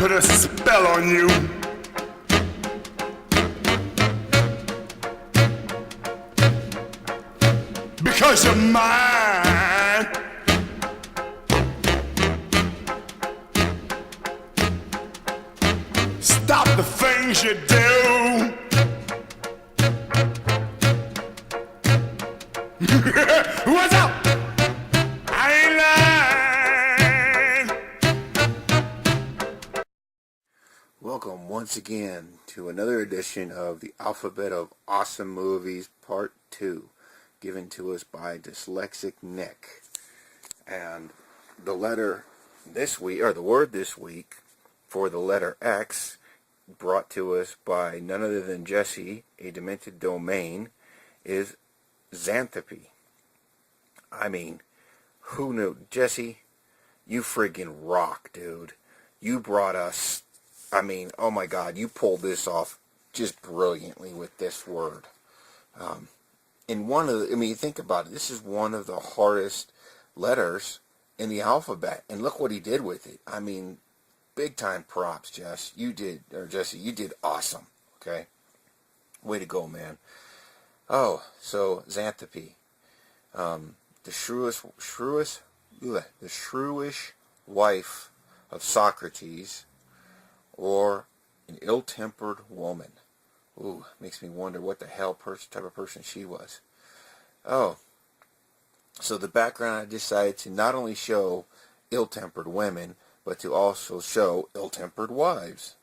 put a spell on you. Because you're mine. Stop the things you do. What's up? I ain't lying. Welcome once again to another edition of the Alphabet of Awesome Movies Part 2, given to us by Dyslexic Nick. And the letter this week, or the word this week for the letter X, brought to us by none other than Jesse, a demented domain, is Xanthippe. I mean, who knew? Jesse, you friggin' rock, dude. You brought us, I mean, oh my God, you pulled this off just brilliantly with this word. In one of the, I mean, think about it, this is one of the hardest letters in the alphabet, and look what he did with it. I mean, big time props, Jesse, you did awesome, okay? Way to go, man. Oh, so Xanthippe, the shrewish wife of Socrates, or an ill-tempered woman. Ooh, makes me wonder what the hell type of person she was. Oh, so the background, I decided to not only show ill-tempered women, but to also show ill-tempered wives.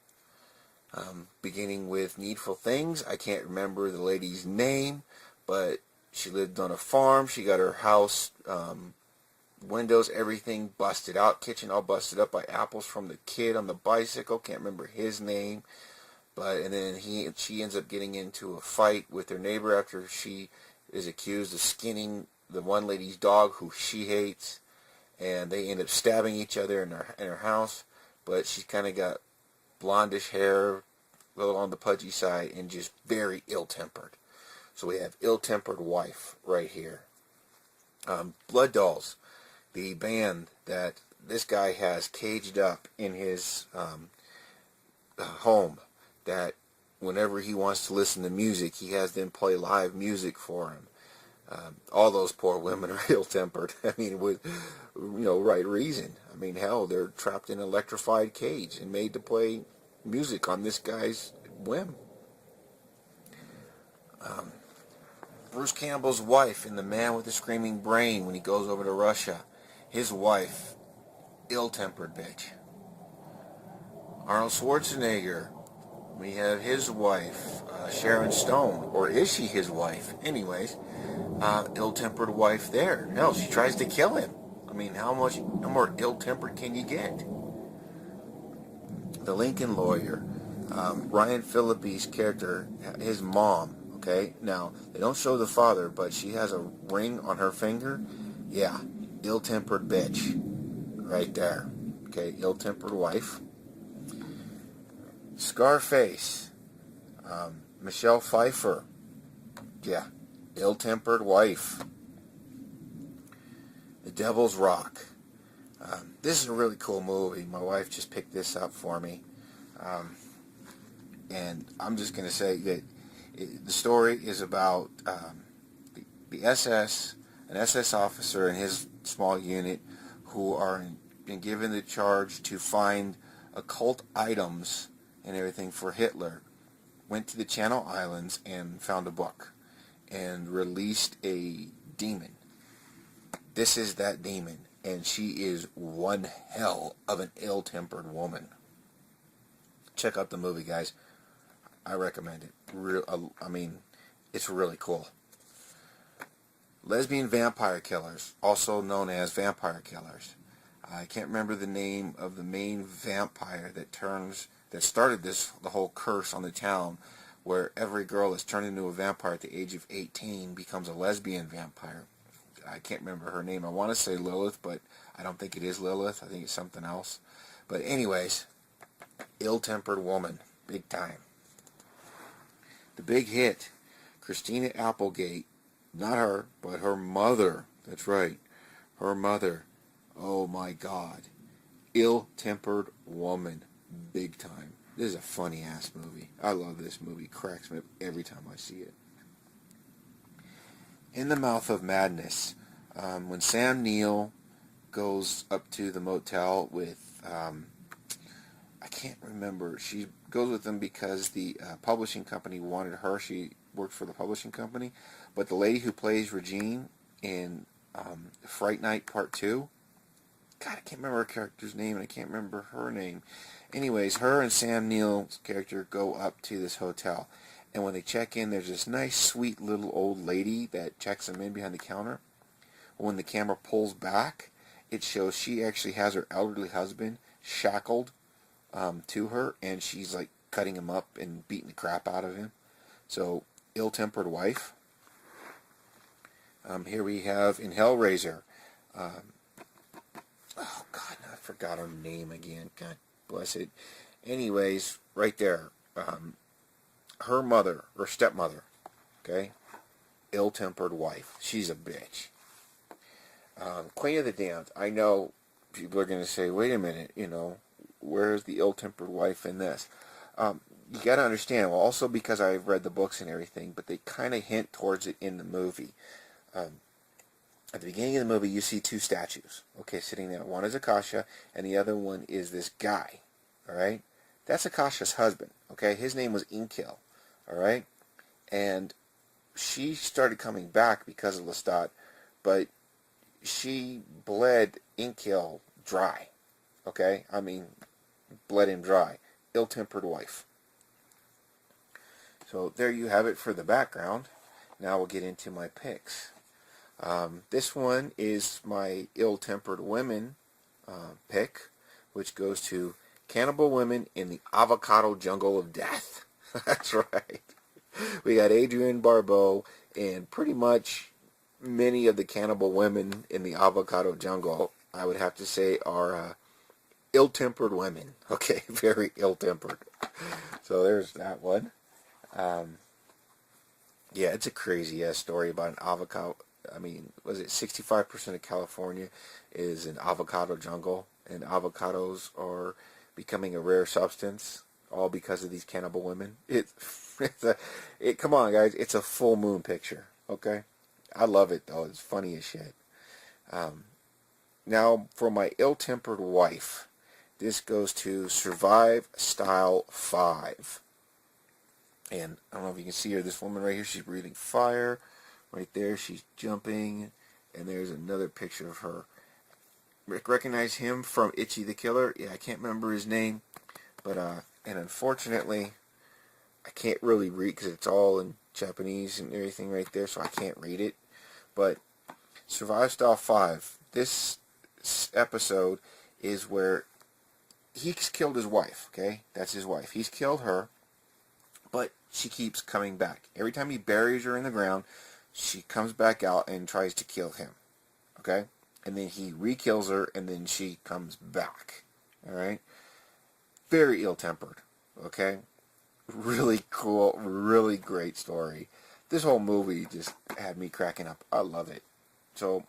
Beginning with Needful Things. I can't remember the lady's name, but she lived on a farm. She got her house, windows, everything busted out, kitchen all busted up by apples from the kid on the bicycle. Can't remember his name, and then she ends up getting into a fight with her neighbor after she is accused of skinning the one lady's dog who she hates, and they end up stabbing each other in her house. But she's kind of got blondish hair, a little on the pudgy side, and just very ill-tempered. So we have ill-tempered wife right here. Blood Dolls, the band that this guy has caged up in his home, that whenever he wants to listen to music, he has them play live music for him. All those poor women are ill-tempered. I mean, with right reason. I mean, hell, they're trapped in an electrified cage and made to play music on this guy's whim. Bruce Campbell's wife in The Man with the Screaming Brain, when he goes over to Russia, his wife, ill-tempered bitch. Arnold Schwarzenegger, we have his wife, Sharon Stone, or is she his wife? Anyways, ill-tempered wife there. Hell, she tries to kill him. I mean, how more ill-tempered can you get? The Lincoln Lawyer, Ryan Phillippe's character, his mom, okay? Now, they don't show the father, but she has a ring on her finger. Yeah, ill-tempered bitch. Right there. Okay, ill-tempered wife. Scarface, Michelle Pfeiffer. Yeah, ill-tempered wife. The Devil's Rock. This is a really cool movie. My wife just picked this up for me. And I'm just going to say that the story is about the SS, an SS officer and his small unit who are been given the charge to find occult items and everything for Hitler. Went to the Channel Islands and found a book and released a demon. This is that demon, and she is one hell of an ill-tempered woman. Check out the movie, guys. I recommend it. I mean, it's really cool. Lesbian vampire killers, also known as vampire killers. I can't remember the name of the main vampire that started the whole curse on the town, where every girl that's turned into a vampire at the age of 18 becomes a lesbian vampire. I can't remember her name. I want to say Lilith, but I don't think it is Lilith. I think it's something else. But anyways, ill-tempered woman, big time. The big hit, Christina Applegate, not her, but her mother. That's right, her mother. Oh my God, ill-tempered woman, big time. This is a funny ass movie. I love this movie. It cracks me up every time I see it. In the Mouth of Madness, when Sam Neill goes up to the motel with, I can't remember, she goes with them because the publishing company wanted her. She worked for the publishing company, but the lady who plays Regine in Fright Night Part 2, God, I can't remember her character's name, and I can't remember her name. Anyways, her and Sam Neill's character go up to this hotel, and when they check in, there's this nice, sweet little old lady that checks them in behind the counter. When the camera pulls back, it shows she actually has her elderly husband shackled to her, and she's like cutting him up and beating the crap out of him. So, ill-tempered wife. Here we have in Hellraiser. Oh God, I forgot her name again. God bless it. Anyways, right there, her mother or stepmother. Okay, ill-tempered wife. She's a bitch. Queen of the Damned. I know people are going to say, wait a minute, where's the ill-tempered wife in this? You got to understand, well, also because I've read the books and everything, but they kind of hint towards it in the movie. At the beginning of the movie, you see two statues, okay, sitting there. One is Akasha, and the other one is this guy, all right? That's Akasha's husband, okay? His name was Inkil, all right? And she started coming back because of Lestat, but she bled Inkil dry, okay? I mean, bled him dry. Ill-tempered wife. So there you have it for the background. Now we'll get into my picks. This one is my ill-tempered women pick, which goes to Cannibal Women in the Avocado Jungle of Death. That's right. We got Adrienne Barbeau and pretty much many of the cannibal women in the Avocado Jungle, I would have to say, are ill-tempered women. Okay, very ill-tempered. So there's that one. Yeah, it's a crazy-ass story about an avocado. I mean, was it 65% of California is an avocado jungle, and avocados are becoming a rare substance, all because of these cannibal women. Come on, guys, it's a full moon picture, okay? I love it, though. It's funny as shit. Now, for my ill-tempered wife, this goes to Survive Style 5. And I don't know if you can see her, this woman right here, she's breathing fire. Right there, she's jumping. And there's another picture of her. Recognize him from Itchy the Killer? Yeah, I can't remember his name. But, and unfortunately, I can't really read because it's all in Japanese and everything right there, so I can't read it. But Survive Style 5, this episode is where he's killed his wife, okay? That's his wife. He's killed her, but she keeps coming back. Every time he buries her in the ground, she comes back out and tries to kill him, okay? And then he re-kills her, and then she comes back, all right? Very ill-tempered, okay? Really cool, really great story. This whole movie just had me cracking up. I love it. So,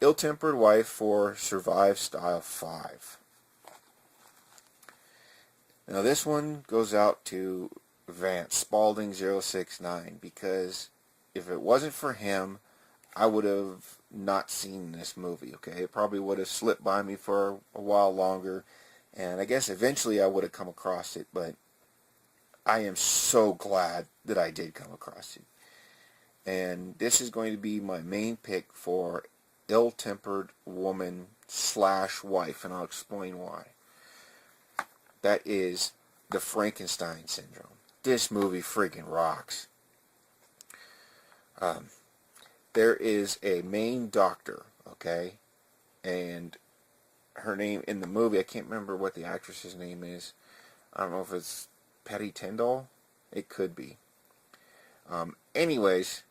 ill-tempered wife for Survive Style 5. Now this one goes out to Vance, Spalding 069, because if it wasn't for him, I would have not seen this movie, okay? It probably would have slipped by me for a while longer, and I guess eventually I would have come across it, but I am so glad that I did come across it. And this is going to be my main pick for ill-tempered woman / wife, and I'll explain why. That is the Frankenstein syndrome. This movie freaking rocks. There is a main doctor, okay, and her name in the movie, I can't remember what the actress's name is. I don't know if it's Patty Tyndall. It could be. Anyways,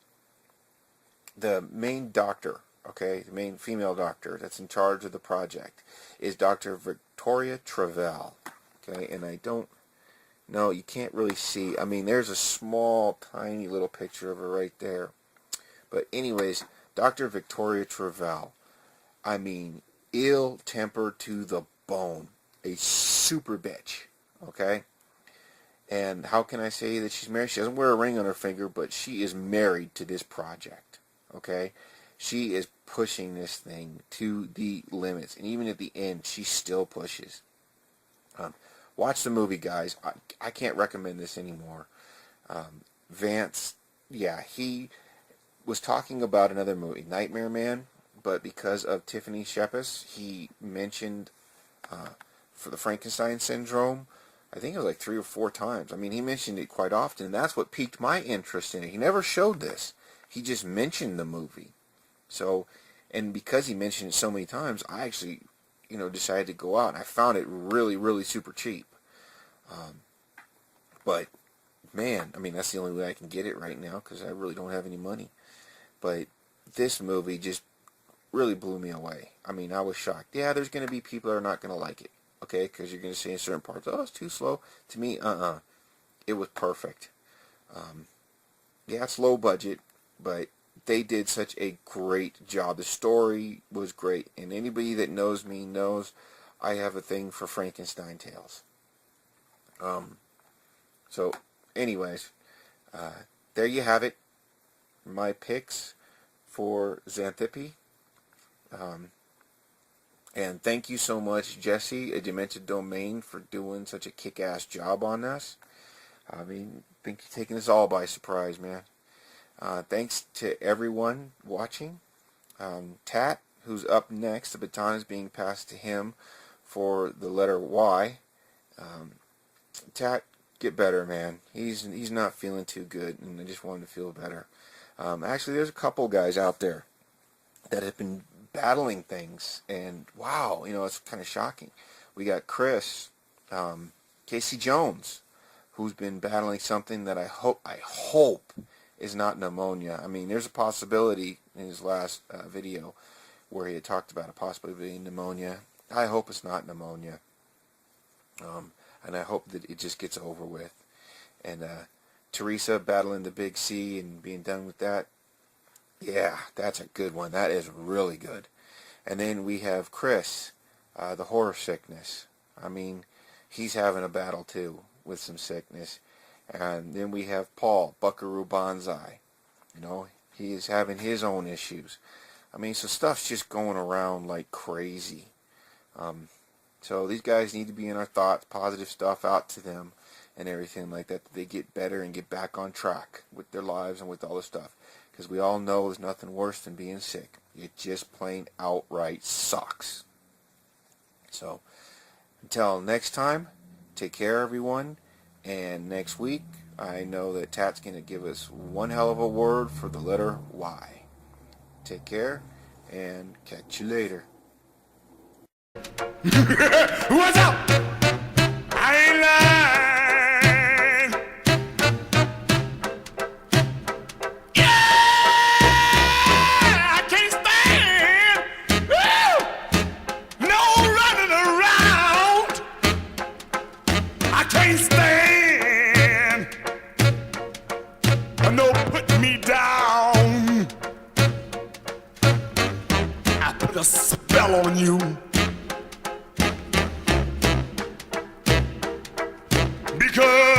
the main doctor, okay, the main female doctor that's in charge of the project is Dr. Victoria Travell, okay, and I don't know, you can't really see, I mean, there's a small, tiny little picture of her right there, but anyways, Dr. Victoria Travell, I mean, ill-tempered to the bone, a super bitch, okay? And how can I say that she's married? She doesn't wear a ring on her finger, but she is married to this project, okay? She is pushing this thing to the limits, and even at the end, she still pushes. Watch the movie, guys. I can't recommend this anymore. Vance, yeah, he was talking about another movie, Nightmare Man, but because of Tiffany Shepis, he mentioned for the Frankenstein syndrome, I think it was like 3 or 4 times. I mean, he mentioned it quite often, and that's what piqued my interest in it. He never showed this. He just mentioned the movie. So, and because he mentioned it so many times, I actually, decided to go out, and I found it really, really super cheap. But, man, I mean, that's the only way I can get it right now, because I really don't have any money. But this movie just really blew me away. I mean, I was shocked. Yeah, there's going to be people that are not going to like it. Okay, because you're going to say in certain parts, oh, it's too slow. To me, it was perfect. Yeah, it's low budget, but they did such a great job. The story was great, and anybody that knows me knows I have a thing for Frankenstein tales. So, anyways, there you have it. My picks for Xanthippe. And thank you so much, Jesse, a Demented Domain, for doing such a kick-ass job on this. I mean, I think you're taking us all by surprise, man. Thanks to everyone watching. Tat, who's up next, the baton is being passed to him for the letter Y. Tat, get better, man. He's not feeling too good, and I just wanted to feel better. Actually, there's a couple guys out there that have been battling things, and wow, it's kind of shocking. We got Chris, Casey Jones, who's been battling something that I hope is not pneumonia. I mean, there's a possibility in his last video where he had talked about a possibility of pneumonia. I hope it's not pneumonia, and I hope that it just gets over with. And Teresa battling the big C and being done with that. Yeah, that's a good one. That is really good. And then we have Chris, the horror sickness. I mean, he's having a battle too with some sickness. And then we have Paul, Buckaroo Banzai. He is having his own issues. I mean, so stuff's just going around like crazy. So these guys need to be in our thoughts, positive stuff out to them and everything like that they get better and get back on track with their lives and with all this stuff. Because we all know there's nothing worse than being sick. It just plain outright sucks. So, until next time, take care, everyone. And next week, I know that Tat's going to give us one hell of a word for the letter Y. Take care, and catch you later. What's up? I ain't lying. Can't stand no put me down. I put a spell on you because